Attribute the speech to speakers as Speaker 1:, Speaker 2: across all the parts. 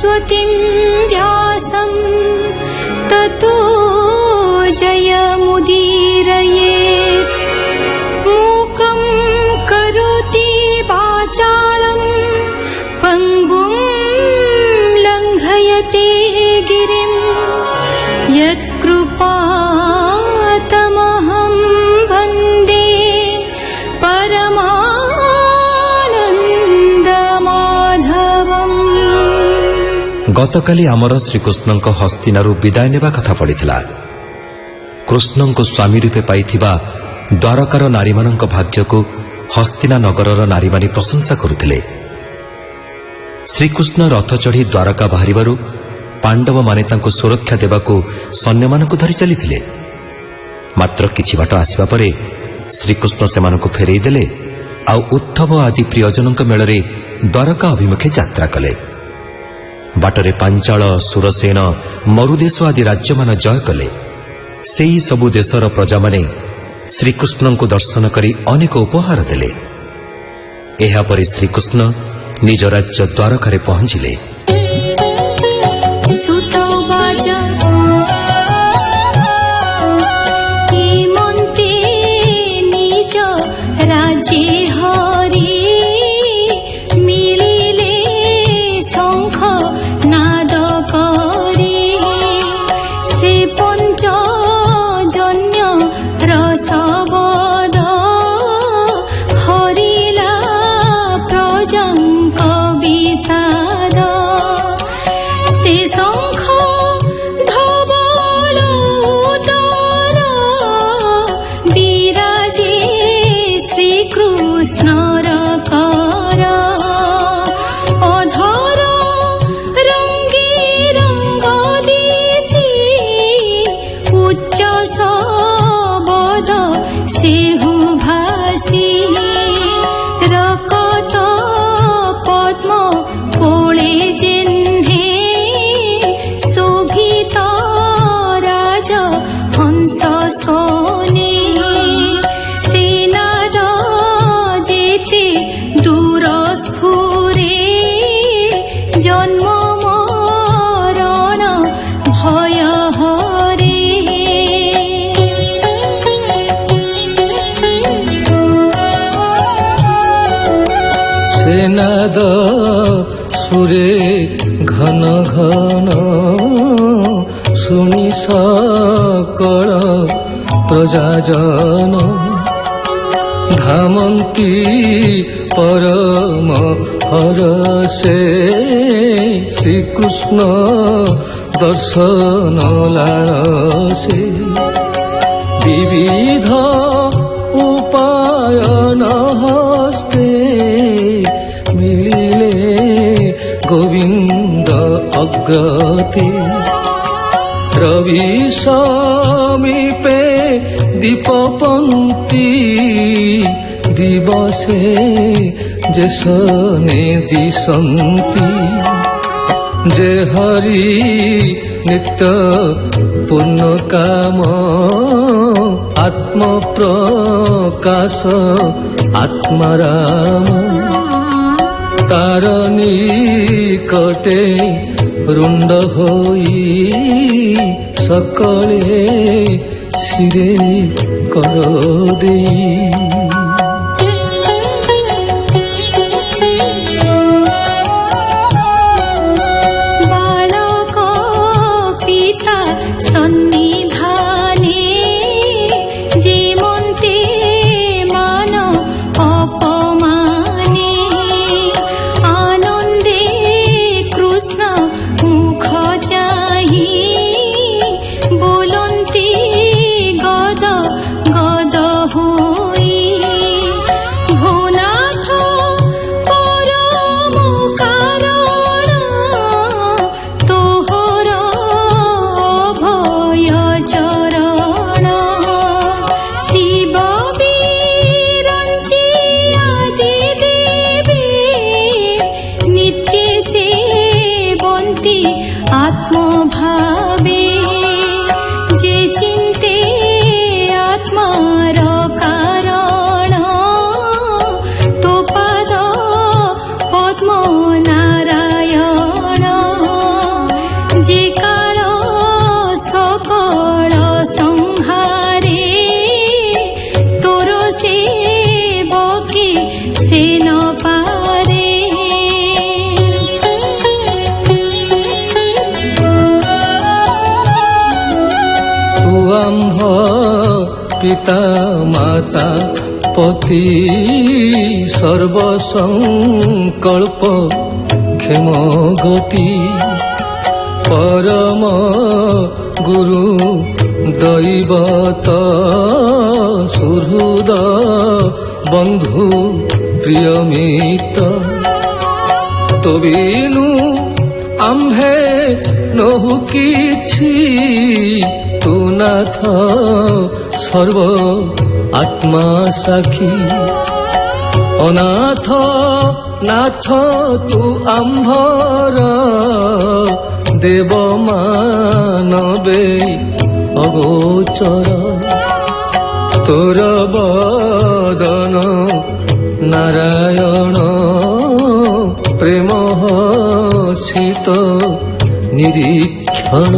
Speaker 1: सरस्वतीं व्यासं ततो जयमुदीरयेत्। मूकं करोति वाचालं पङ्गुं लङ्घयते गिरिं यत्कृपातमहं वन्दे परमानन्दमाधवम्।
Speaker 2: गतकाली आमर श्रीकृष्णଙ୍କ हस्तिनारू विदाय नेबा कथा पड़िथिला। कृष्णଙ୍କୁ स्वामी रूपे पाइथिबा द्वारकार नारीमानଙ୍କ भाग्यକୁ हस्तिना नगरर नारीमानी प्रशंसा करुथिले। श्रीकृष्ण रथ चढ़ी द्वारका बाहरिबारु पांडव माने तांको सुरक्षा देबाकू सैन्यमानଙ୍କୁ धरि चलिथिले। मात्र किछि बाट आसिबा परे श्रीकृष्ण सेमानଙ୍କୁ फेरेई देले आ उद्धव आदि प्रियजनଙ୍କ मेଳରେ द्वारका अभिमुखे यात्रा कले। बाटरे पांचाल सुरसेन मरुदेश आदि राज्यमान जय कले। सेई सबु देशर प्रजा माने श्रीकृष्णଙ୍କୁ दर्शन करी अनेक उपहार देले। एहा परे श्रीकृष्ण निज राज्य द्वारकारे पहुंचिले।
Speaker 1: सुतौवाच हेमन्ते निज राज्ये हरि मिलिले शंख नाद करि। से पञ्चजन्य रसवद हरिला प्रजङ्क विषाद। से शंख धवल उदर विराजे श्रीकृष्णर कर। अधर रंगे रंग दिशि उच्च शबद सेहु भासी। रकत पद्म कोळे जेन्हे शोभित राज हंस सोने। सेनाद जेते दूर स्फुरे जन्म मरण भय हरे।
Speaker 3: सेनाद सुरे घन घन शुनि सकल प्रजाजन। धामन्ति परम हरसे श्रीकृष्ण दर्शन लालसे। विविध उपायन हस्ते मिलिले गोविंद अग्रते। रवि समीपे दीपपंक्ति दिवसे जेसने दिशन्ति। जे हरि नित्य पूर्ण काम आत्म प्रकाश आत्माराम। तार निकटे रुंड होई सकले सिरे कर देई।
Speaker 1: बालक पिता सन्निधाने जेमन्ते मान अपमाने। आनन्दे कृष्ण मुख चाहि बोलन्ति गद गद होई।
Speaker 3: পিতা মাতা পতি সর্বসংকল্প ক্ষেম গতি পরম গুরু দৈবত সুহৃদ বন্ধু প্রিয় মিত তবিনু আম্ভে নহু কিছু তু নাথ সর্ব আত্মা সাক্ষী অনাথ নাথ তু আম্ভর দেব মানবে অগোচর তোর বদন নারায়ণ প্রেম শীত নিরীক্ষণ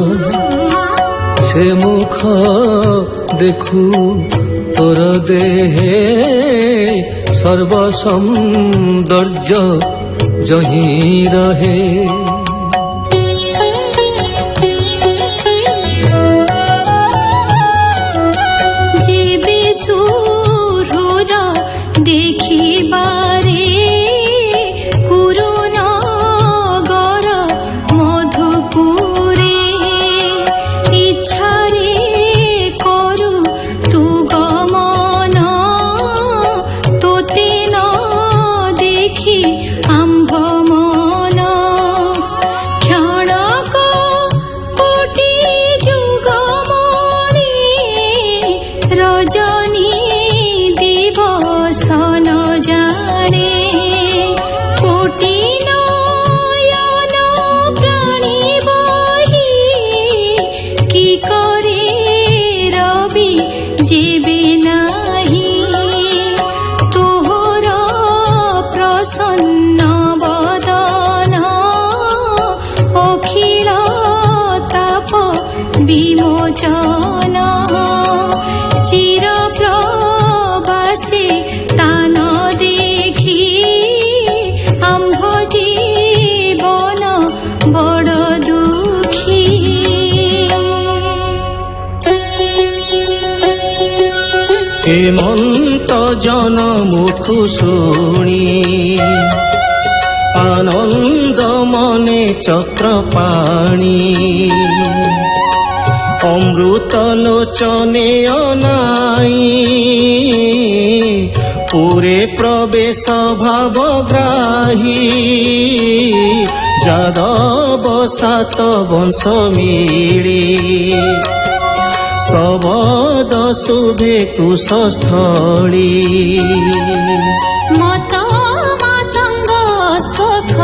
Speaker 3: সে মুখ দেখু তোর দেহে সর্বসৌন্দর্য যহি রহে
Speaker 1: যেবে সুহৃদ দেখিবারে কুরুনগর মধুপুরে ইচ্ছারে করু তু গমন তোতে ন দেখি আম্ভ মন ক্ষণক কোটি যুগমণি রজনী দিবস ন জানে কোটি নয়ন প্রাণী বহি কি করে রবি যেবে নাহি তোহর প্রসন্ন বদন অখিল তাপ বিমোচন চির প্রবাসে তান দেখি আম্ভ জীবন বড় দুঃখী
Speaker 4: হেমন্ত জন মুখ শুনি আনন্দ মনে চক্র পাণি অমৃত লোচনে অনাই পুরে প্রবেশ ভাবগ্রাহী যাদব সাত বংশ মিলি সবদ শুভে কুশস্থলী
Speaker 1: মত মাতঙ্গ সুখ